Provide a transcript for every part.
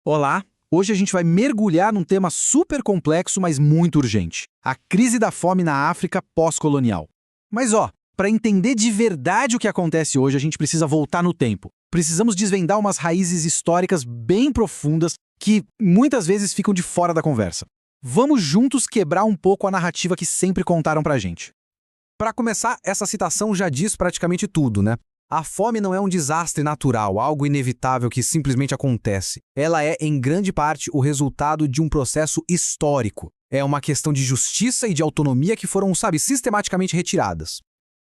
Olá! Hoje a gente vai mergulhar num tema super complexo, mas muito urgente: a crise da fome na África pós-colonial. Mas para entender de verdade o que acontece hoje, a gente precisa voltar no tempo. Precisamos desvendar umas raízes históricas bem profundas que muitas vezes ficam de fora da conversa. Vamos juntos quebrar um pouco a narrativa que sempre contaram pra gente. Para começar, essa citação já diz praticamente tudo, né? A fome não é um desastre natural, algo inevitável que simplesmente acontece. Ela é, em grande parte, o resultado de um processo histórico. É uma questão de justiça e de autonomia que foram, sistematicamente retiradas.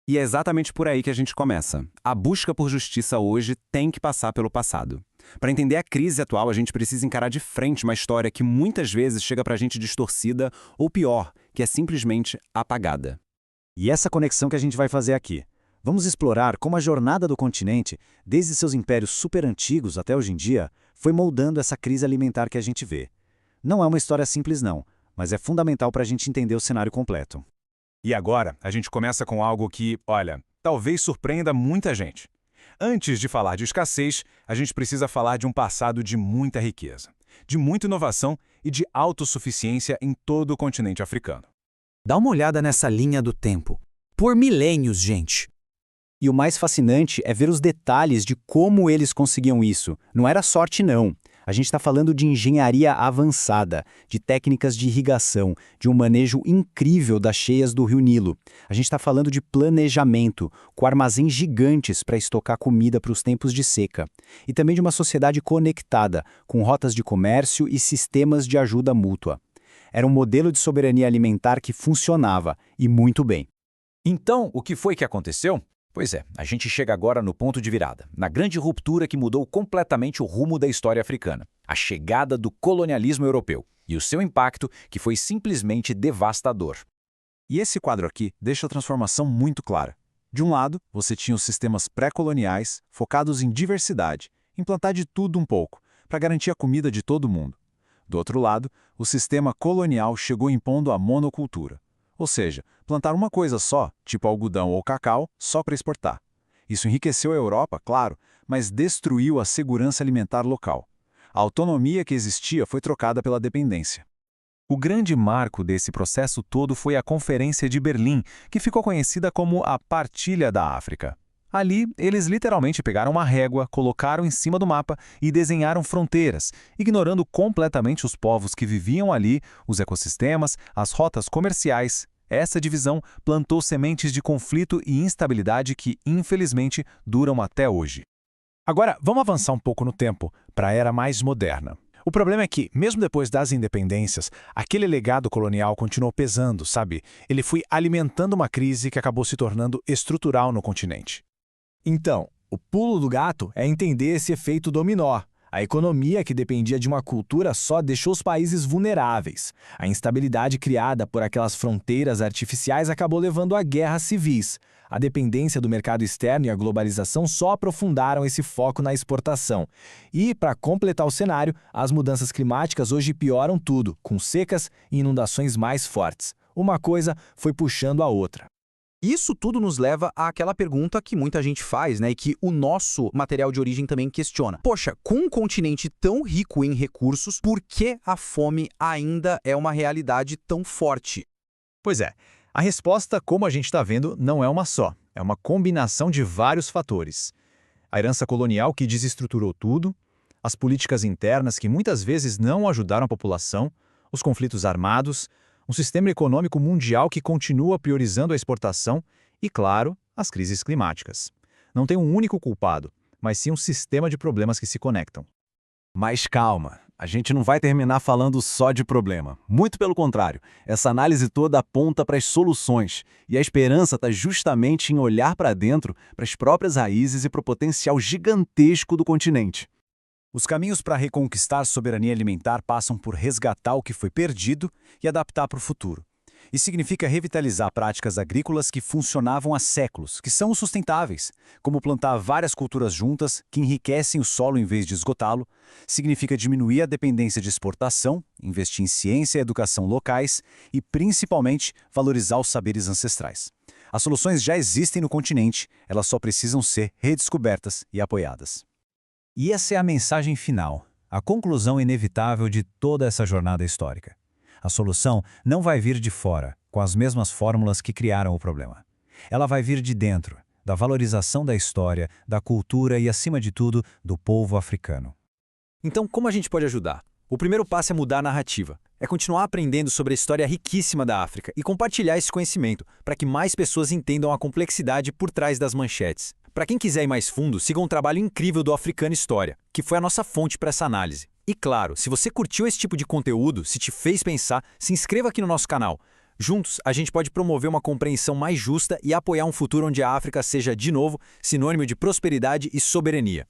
E é exatamente por aí que a gente começa. A busca por justiça hoje tem que passar pelo passado. Para entender a crise atual, a gente precisa encarar de frente uma história que muitas vezes chega pra gente distorcida, ou pior, que é simplesmente apagada. E essa conexão que a gente vai fazer aqui. Vamos explorar como a jornada do continente, desde seus impérios super antigos até hoje em dia, foi moldando essa crise alimentar que a gente vê. Não é uma história simples não, mas é fundamental para a gente entender o cenário completo. E agora, a gente começa com algo que, talvez surpreenda muita gente. Antes de falar de escassez, a gente precisa falar de um passado de muita riqueza, de muita inovação e de autossuficiência em todo o continente africano. Dá uma olhada nessa linha do tempo. Por milênios, gente. E o mais fascinante é ver os detalhes de como eles conseguiam isso. Não era sorte não. A gente está falando de engenharia avançada, de técnicas de irrigação, de um manejo incrível das cheias do Rio Nilo. A gente está falando de planejamento, com armazéns gigantes para estocar comida para os tempos de seca. E também de uma sociedade conectada, com rotas de comércio e sistemas de ajuda mútua. Era um modelo de soberania alimentar que funcionava, e muito bem. Então, o que foi que aconteceu? Pois é, a gente chega agora no ponto de virada, na grande ruptura que mudou completamente o rumo da história africana, a chegada do colonialismo europeu e o seu impacto que foi simplesmente devastador. E esse quadro aqui deixa a transformação muito clara. De um lado, você tinha os sistemas pré-coloniais, focados em diversidade, implantar de tudo um pouco, para garantir a comida de todo mundo. Do outro lado, o sistema colonial chegou impondo a monocultura. Ou seja, plantar uma coisa só, tipo algodão ou cacau, só para exportar. Isso enriqueceu a Europa, claro, mas destruiu a segurança alimentar local. A autonomia que existia foi trocada pela dependência. O grande marco desse processo todo foi a Conferência de Berlim, que ficou conhecida como a Partilha da África. Ali, eles literalmente pegaram uma régua, colocaram em cima do mapa e desenharam fronteiras, ignorando completamente os povos que viviam ali, os ecossistemas, as rotas comerciais. Essa divisão plantou sementes de conflito e instabilidade que, infelizmente, duram até hoje. Agora, vamos avançar um pouco no tempo, para a era mais moderna. O problema é que, mesmo depois das independências, aquele legado colonial continuou pesando, sabe? Ele foi alimentando uma crise que acabou se tornando estrutural no continente. Então, o pulo do gato é entender esse efeito dominó. A economia que dependia de uma cultura só deixou os países vulneráveis. A instabilidade criada por aquelas fronteiras artificiais acabou levando a guerras civis. A dependência do mercado externo e a globalização só aprofundaram esse foco na exportação. E, para completar o cenário, as mudanças climáticas hoje pioram tudo, com secas e inundações mais fortes. Uma coisa foi puxando a outra. Isso tudo nos leva àquela pergunta que muita gente faz, né, e que o nosso material de origem também questiona. Poxa, com um continente tão rico em recursos, por que a fome ainda é uma realidade tão forte? Pois é, a resposta, como a gente está vendo, não é uma só. É uma combinação de vários fatores. A herança colonial que desestruturou tudo, as políticas internas que muitas vezes não ajudaram a população, os conflitos armados, um sistema econômico mundial que continua priorizando a exportação e, claro, as crises climáticas. Não tem um único culpado, mas sim um sistema de problemas que se conectam. Mas calma, a gente não vai terminar falando só de problema. Muito pelo contrário, essa análise toda aponta para as soluções. E a esperança está justamente em olhar para dentro, para as próprias raízes e para o potencial gigantesco do continente. Os caminhos para reconquistar soberania alimentar passam por resgatar o que foi perdido e adaptar para o futuro. Isso significa revitalizar práticas agrícolas que funcionavam há séculos, que são sustentáveis, como plantar várias culturas juntas, que enriquecem o solo em vez de esgotá-lo. Significa diminuir a dependência de exportação, investir em ciência e educação locais e, principalmente, valorizar os saberes ancestrais. As soluções já existem no continente, elas só precisam ser redescobertas e apoiadas. E essa é a mensagem final. a conclusão inevitável de toda essa jornada histórica. A solução não vai vir de fora, com as mesmas fórmulas que criaram o problema. Ela vai vir de dentro, da valorização da história, da cultura e, acima de tudo, do povo africano. Então, como a gente pode ajudar? O primeiro passo é mudar a narrativa. É continuar aprendendo sobre a história riquíssima da África e compartilhar esse conhecimento para que mais pessoas entendam a complexidade por trás das manchetes. Para quem quiser ir mais fundo, siga um trabalho incrível do Africana História, que foi a nossa fonte para essa análise. E claro, se você curtiu esse tipo de conteúdo, se te fez pensar, se inscreva aqui no nosso canal. Juntos, a gente pode promover uma compreensão mais justa e apoiar um futuro onde a África seja, de novo, sinônimo de prosperidade e soberania.